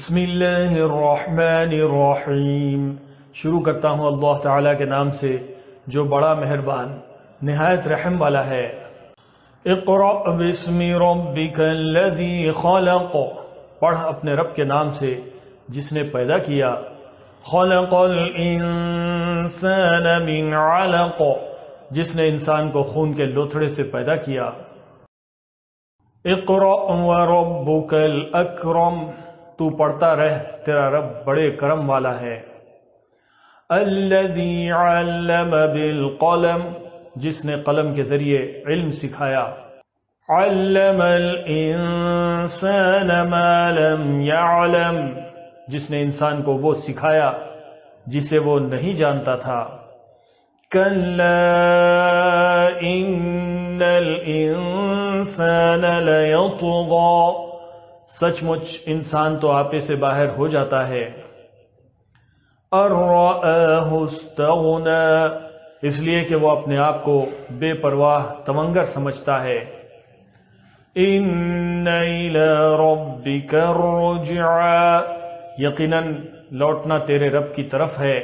بسم اللہ الرحمن الرحیم۔ شروع کرتا ہوں اللہ تعالیٰ کے نام سے جو بڑا مہربان نہایت رحم والا ہے۔ اقرأ باسم ربک الذی خلق، پڑھ اپنے رب کے نام سے جس نے پیدا کیا۔ خلق الانسان من علق، جس نے انسان کو خون کے لوتھڑے سے پیدا کیا۔ اقرأ وربک الاکرم، تو پڑھتا رہ، تیرا رب بڑے کرم والا ہے۔ الذی علم بالقلم، جس نے قلم کے ذریعے علم سکھایا۔ علم الانسان ما لم يعلم، جس نے انسان کو وہ سکھایا جسے وہ نہیں جانتا تھا۔ کلا ان الانسان لیطغی، سچ مچ انسان تو آپے سے باہر ہو جاتا ہے۔ ان رآہ استغنی، اس لیے کہ وہ اپنے آپ کو بے پرواہ تمنگر سمجھتا ہے۔ ان الی ربک الرجعی، یقیناً لوٹنا تیرے رب کی طرف ہے۔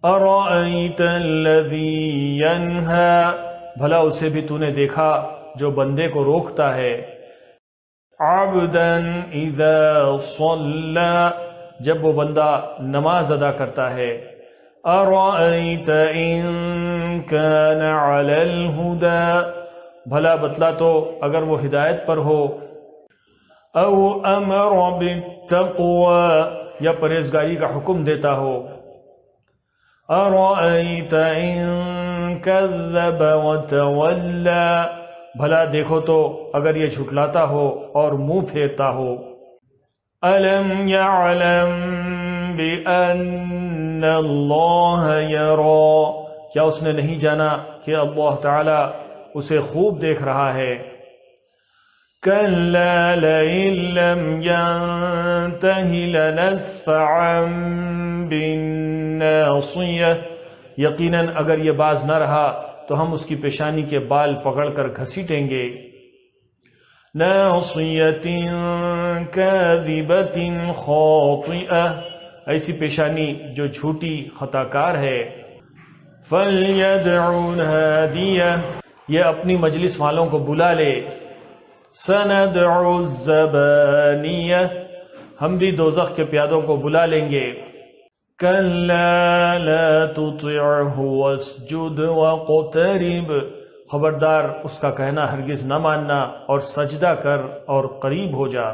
ارأیت الذی ینہی، بھلا اسے بھی تو نے دیکھا جو بندے کو روکتا ہے۔ عبدا اذا صلی، جب وہ بندہ نماز ادا کرتا ہے۔ ارأیت ان کان علی الہدی، بھلا بتلا تو اگر وہ ہدایت پر ہو۔ او امر بالتقوی، یا پرہیزگاری کا حکم دیتا ہو۔ ارأیت ان کذب وتولی، بھلا دیکھو تو اگر یہ جھٹلاتا ہو اور منہ پھیرتا ہو۔ الم یعلم بان اللہ یری، کیا اس نے نہیں جانا کہ اللہ تعالی اسے خوب دیکھ رہا ہے۔ کلا لئن لم ینتہ لنسفعا بالناصیہ، یقیناً اگر یہ باز نہ رہا تو ہم اس کی پیشانی کے بال پکڑ کر گھسیٹیں گے۔ ناصیۃ کاذبۃ خاطئہ، ایسی پیشانی جو جھوٹی خطا کار ہے۔ فلیدع نادیہ، یہ اپنی مجلس والوں کو بلا لے۔ سندع الزبانیہ، ہم بھی دوزخ کے پیادوں کو بلا لیں گے۔ کلا لا تطعہ واسجد واقترب، خبردار اس کا کہنا ہرگز نہ ماننا اور سجدہ کر اور قریب ہو جا۔